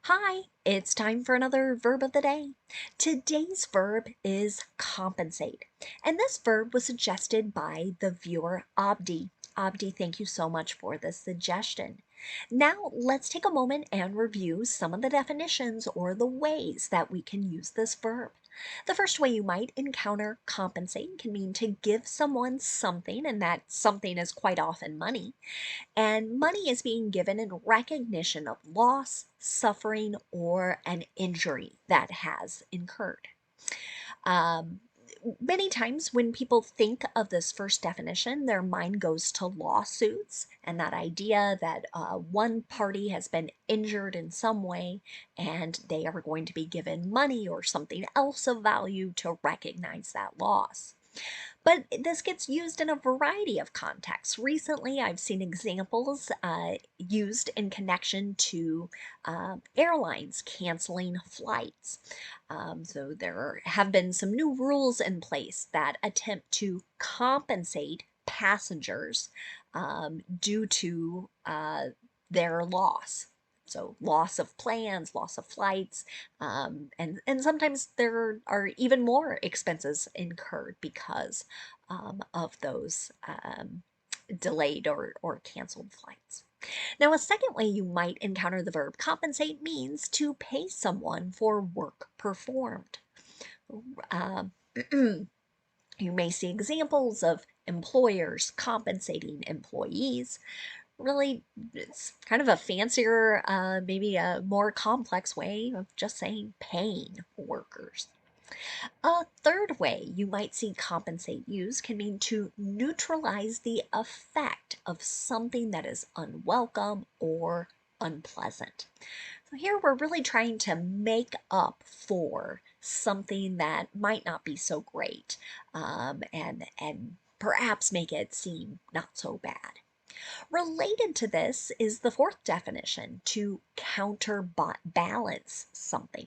Hi, it's time for another verb of the day. Today's verb is compensate, and this verb was suggested by the viewer Abdi. Abdi, thank you so much for this suggestion. Now, let's take a moment and review some of the definitions or the ways that we can use this verb. The first way you might encounter compensate can mean to give someone something, and that something is quite often money. And money is being given in recognition of loss, suffering, or an injury that has incurred. Um, Many times when people think of this first definition, their mind goes to lawsuits and that idea that one party has been injured in some way and they are going to be given money or something else of value to recognize that loss. But this gets used in a variety of contexts. Recently, I've seen examples used in connection to airlines canceling flights. So there have been some new rules in place that attempt to compensate passengers due to their loss. So loss of plans, loss of flights, and sometimes there are even more expenses incurred because of those delayed or canceled flights. Now, a second way you might encounter the verb compensate means to pay someone for work performed. Um, you may see examples of employers compensating employees. Really, it's kind of a fancier, maybe a more complex way of just saying paying workers. A third way you might see compensate used can mean to neutralize the effect of something that is unwelcome or unpleasant. So here we're really trying to make up for something that might not be so great, and perhaps make it seem not so bad. Related to this is the fourth definition, to counterbalance something.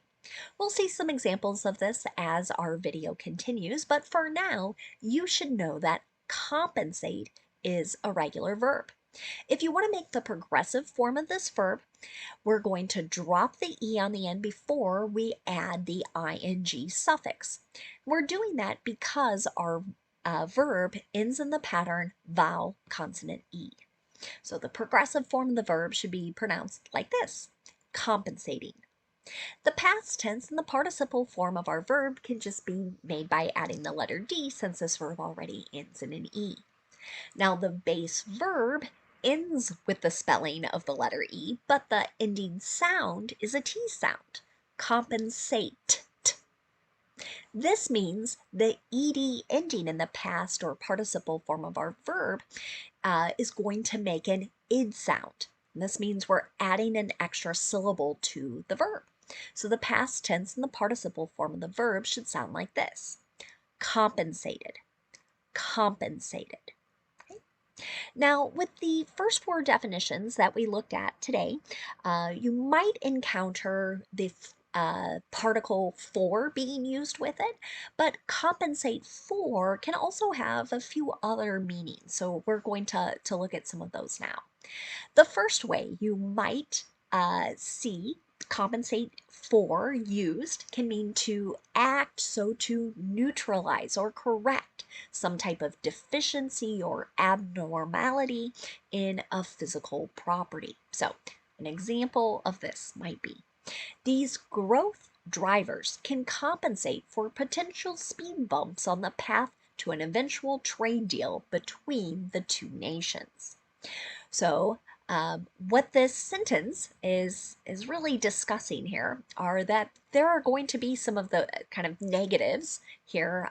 We'll see some examples of this as our video continues, but for now, you should know that compensate is a regular verb. If you want to make the progressive form of this verb, we're going to drop the E on the end before we add the ing suffix. We're doing that because our verb ends in the pattern vowel consonant E. So the progressive form of the verb should be pronounced like this: compensating. The past tense and the participle form of our verb can just be made by adding the letter D, since this verb already ends in an E. Now the base verb ends with the spelling of the letter E, but the ending sound is a T sound. Compensate. This means the ed ending in the past or participle form of our verb is going to make an id sound. And this means we're adding an extra syllable to the verb. So the past tense and the participle form of the verb should sound like this: compensated, compensated. Okay. Now, with the first four definitions that we looked at today, you might encounter the particle for being used with it, but compensate for can also have a few other meanings. So we're going to look at some of those now. The first way you might see compensate for used can mean to act so to neutralize or correct some type of deficiency or abnormality in a physical property. So, an example of this might be: these growth drivers can compensate for potential speed bumps on the path to an eventual trade deal between the two nations. So, what this sentence is really discussing here are that there are going to be some of the kind of negatives here.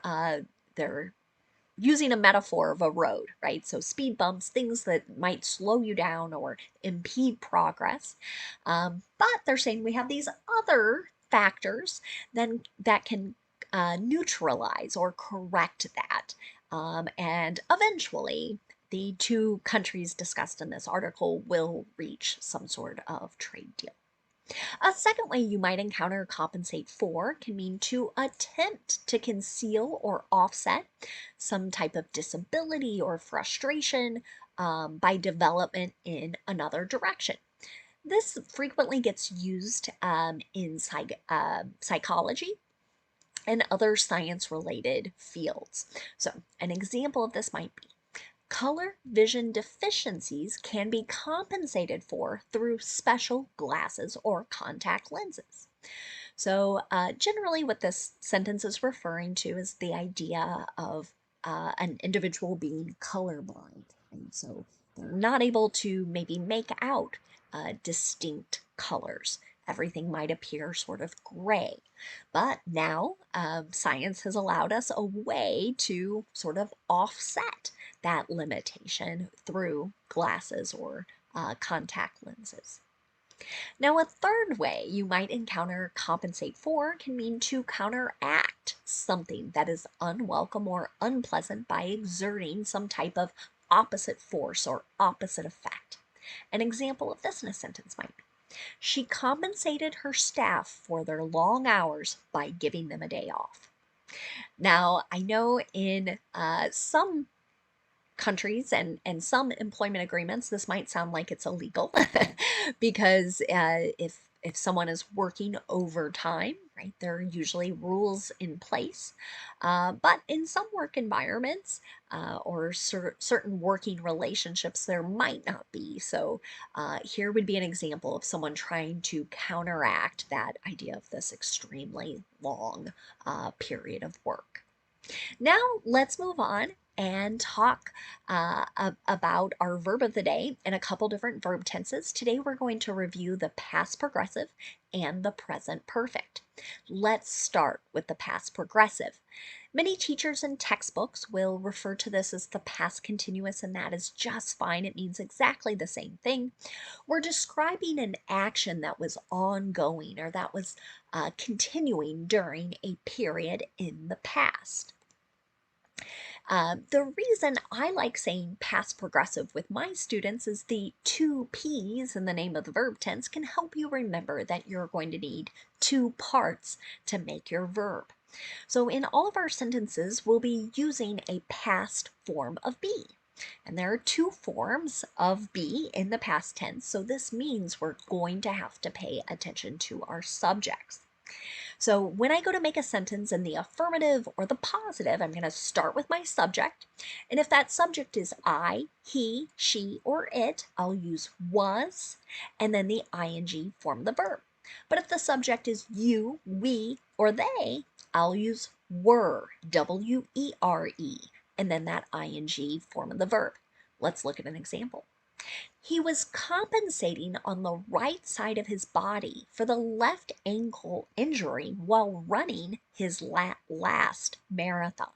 They're using a metaphor of a road, right? So speed bumps, things that might slow you down or impede progress. But they're saying we have these other factors then that can neutralize or correct that. And eventually, the two countries discussed in this article will reach some sort of trade deal. A second way you might encounter compensate for can mean to attempt to conceal or offset some type of disability or frustration by development in another direction. This frequently gets used in psychology and other science-related fields. So, an example of this might be color vision deficiencies can be compensated for through special glasses or contact lenses. So, generally, what this sentence is referring to is the idea of an individual being colorblind. And so they're not able to maybe make out distinct colors. Everything might appear sort of gray. But now science has allowed us a way to sort of offset that limitation through glasses or contact lenses. Now, a third way you might encounter compensate for can mean to counteract something that is unwelcome or unpleasant by exerting some type of opposite force or opposite effect. An example of this in a sentence might be, she compensated her staff for their long hours by giving them a day off. Now, I know in some countries and some employment agreements, this might sound like it's illegal because if someone is working overtime, right, there are usually rules in place. But in some work environments or certain working relationships, there might not be. So here would be an example of someone trying to counteract that idea of this extremely long period of work. Now let's move on and talk about our verb of the day in a couple different verb tenses. Today we're going to review the past progressive and the present perfect. Let's start with the past progressive. Many teachers and textbooks will refer to this as the past continuous, and that is just fine. It means exactly the same thing. We're describing an action that was ongoing or that was continuing during a period in the past. The reason I like saying past progressive with my students is the two P's in the name of the verb tense can help you remember that you're going to need two parts to make your verb. So in all of our sentences, we'll be using a past form of be. And there are two forms of be in the past tense, so this means we're going to have to pay attention to our subjects. So when I go to make a sentence in the affirmative or the positive, I'm going to start with my subject. And if that subject is I, he, she, or it, I'll use was and then the ing form of the verb. But if the subject is you, we, or they, I'll use were, W-E-R-E, and then that ing form of the verb. Let's look at an example. He was compensating on the right side of his body for the left ankle injury while running his last marathon.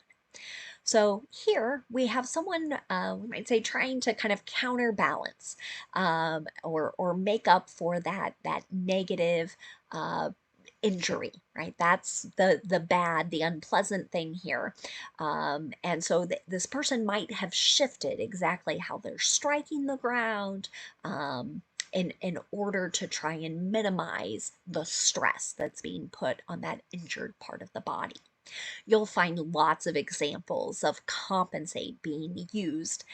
So here we have someone, we might say, trying to kind of counterbalance or make up for that negative injury, right? That's the bad, the unpleasant thing here. And so this person might have shifted exactly how they're striking the ground in order to try and minimize the stress that's being put on that injured part of the body. You'll find lots of examples of compensate being used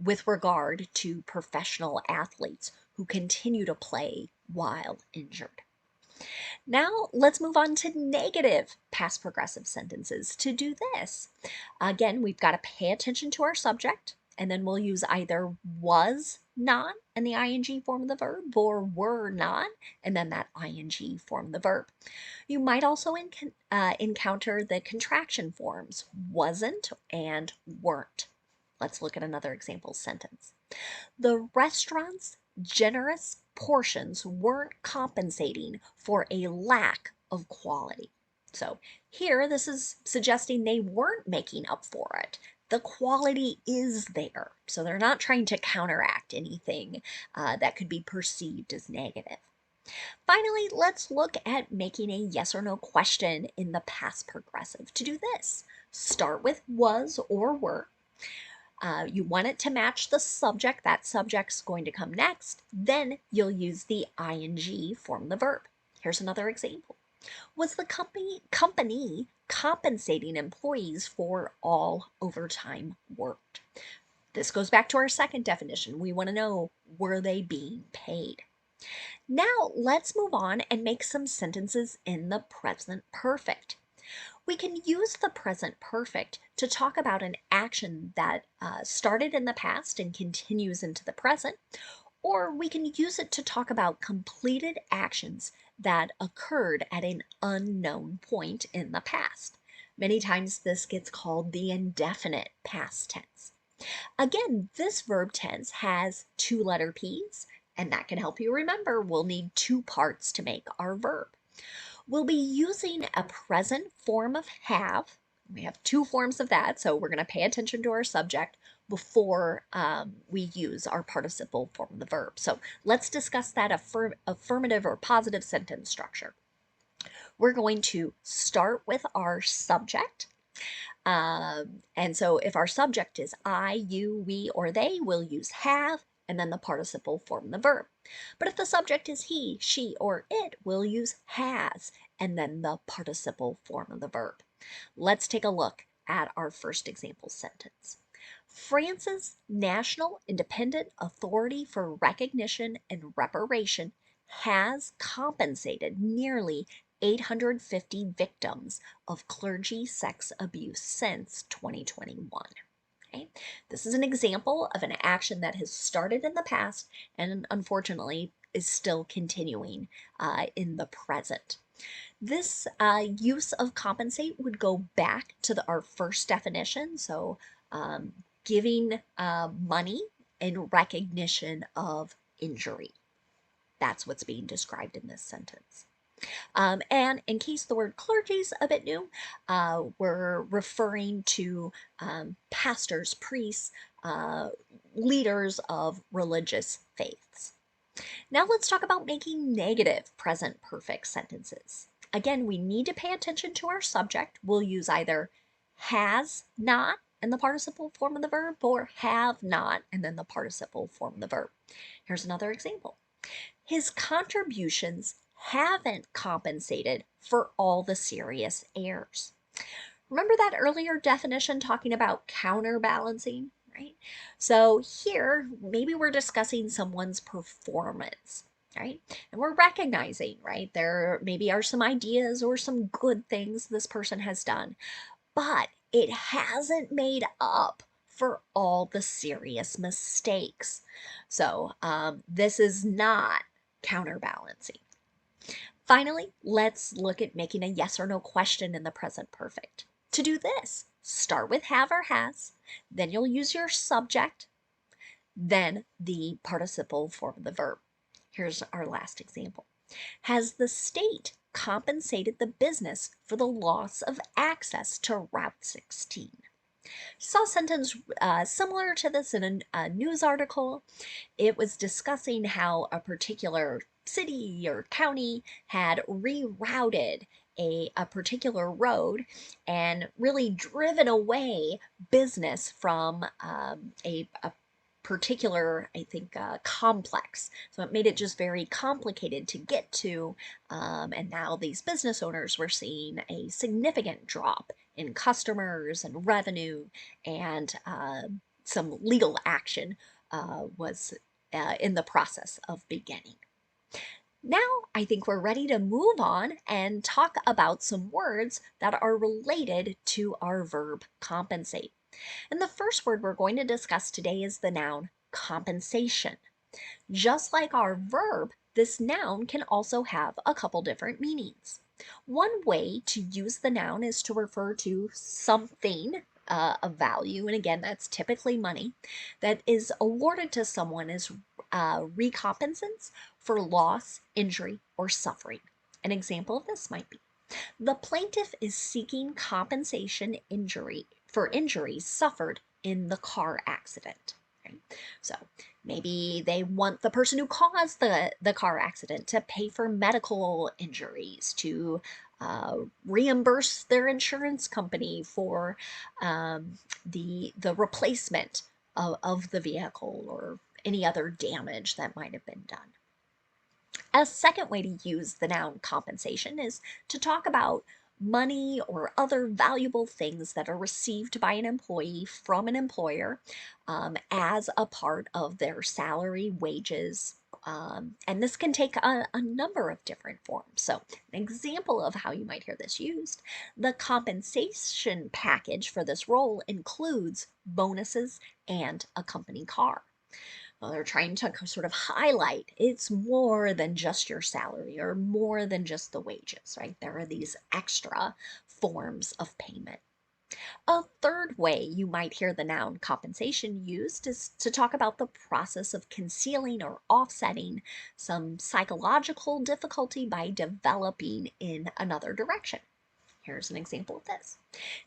with regard to professional athletes who continue to play while injured. Now let's move on to negative past progressive sentences. To do this, again, we've got to pay attention to our subject, and then we'll use either was not in the ing form of the verb or were not, and then that ing form of the verb. You might also encounter the contraction forms wasn't and weren't. Let's look at another example sentence. The restaurant's generous portions weren't compensating for a lack of quality. So here, this is suggesting they weren't making up for it. The quality is there, so they're not trying to counteract anything that could be perceived as negative. Finally, let's look at making a yes or no question in the past progressive. To do this, start with was or were. You want it to match the subject. That subject's going to come next. Then you'll use the ing form of the verb. Here's another example. Was the company compensating employees for all overtime worked? This goes back to our second definition. We want to know, were they being paid? Now let's move on and make some sentences in the present perfect. We can use the present perfect to talk about an action that started in the past and continues into the present, or we can use it to talk about completed actions that occurred at an unknown point in the past. Many times this gets called the indefinite past tense. Again, this verb tense has two letter P's, and that can help you remember we'll need two parts to make our verb. We'll be using a present form of have. We have two forms of that, so we're going to pay attention to our subject before we use our participle form of the verb. So let's discuss that affirmative or positive sentence structure. We're going to start with our subject. And so if our subject is I, you, we, or they, we'll use have and then the participle form of the verb. But if the subject is he, she, or it, we'll use has and then the participle form of the verb. Let's take a look at our first example sentence. France's National Independent Authority for Recognition and Reparation has compensated nearly 850 victims of clergy sex abuse since 2021. Okay? This is an example of an action that has started in the past and unfortunately is still continuing in the present. This use of compensate would go back to our first definition, so giving money in recognition of injury. That's what's being described in this sentence. And in case the word clergy is a bit new, we're referring to pastors, priests, leaders of religious faiths. Now let's talk about making negative present perfect sentences. Again, we need to pay attention to our subject. We'll use either has not in the participle form of the verb or have not and then the participle form of the verb. Here's another example. His contributions haven't compensated for all the serious errors. Remember that earlier definition talking about counterbalancing, right? So here, maybe we're discussing someone's performance, right? And we're recognizing, right, there maybe are some ideas or some good things this person has done, but it hasn't made up for all the serious mistakes. So this is not counterbalancing. Finally, let's look at making a yes or no question in the present perfect. To do this, start with have or has, then you'll use your subject, then the participle form of the verb. Here's our last example. Has the state compensated the business for the loss of access to Route 16? Saw a sentence similar to this in a news article. It was discussing how a particular city or county had rerouted a particular road and really driven away business from a particular, I think, complex. So it made it just very complicated to get to, and now these business owners were seeing a significant drop in customers and revenue, and some legal action was in the process of beginning. Now I think we're ready to move on and talk about some words that are related to our verb compensate. And the first word we're going to discuss today is the noun compensation. Just like our verb, this noun can also have a couple different meanings. One way to use the noun is to refer to something of value, and again, that's typically money, that is awarded to someone as recompensance for loss, injury, or suffering. An example of this might be the plaintiff is seeking compensation for injuries suffered in the car accident. Right? So maybe they want the person who caused the car accident to pay for medical injuries, to reimburse their insurance company for the replacement of the vehicle or any other damage that might have been done. A second way to use the noun compensation is to talk about money or other valuable things that are received by an employee from an employer as a part of their salary, wages, And this can take a number of different forms. So, an example of how you might hear this used, the compensation package for this role includes bonuses and a company car. Well, they're trying to sort of highlight it's more than just your salary or more than just the wages, right? There are these extra forms of payment. A third way you might hear the noun compensation used is to talk about the process of concealing or offsetting some psychological difficulty by developing in another direction. Here's an example of this.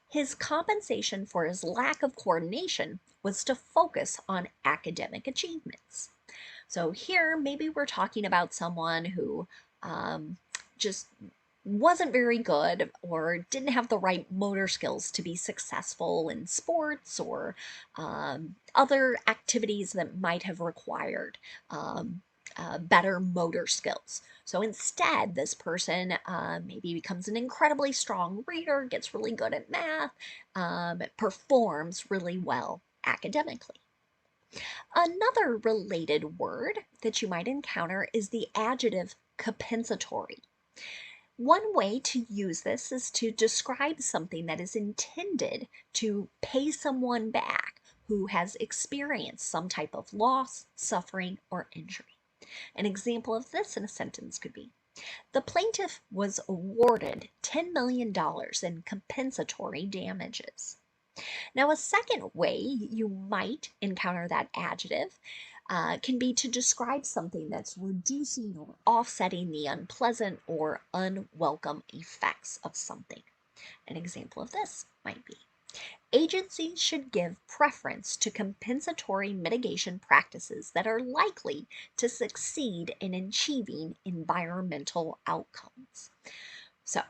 His compensation for his lack of coordination was to focus on academic achievements. So here, maybe we're talking about someone who just wasn't very good or didn't have the right motor skills to be successful in sports or other activities that might have required better motor skills. So instead, this person maybe becomes an incredibly strong reader, gets really good at math, performs really well academically. Another related word that you might encounter is the adjective compensatory. One way to use this is to describe something that is intended to pay someone back who has experienced some type of loss, suffering, or injury. An example of this in a sentence could be, the plaintiff was awarded $10 million in compensatory damages. Now, a second way you might encounter that adjective can be to describe something that's reducing or offsetting the unpleasant or unwelcome effects of something. An example of this might be, agencies should give preference to compensatory mitigation practices that are likely to succeed in achieving environmental outcomes. So,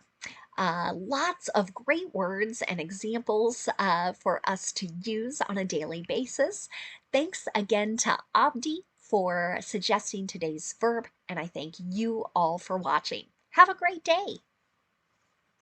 lots of great words and examples for us to use on a daily basis. Thanks again to Abdi for suggesting today's verb, and I thank you all for watching. Have a great day.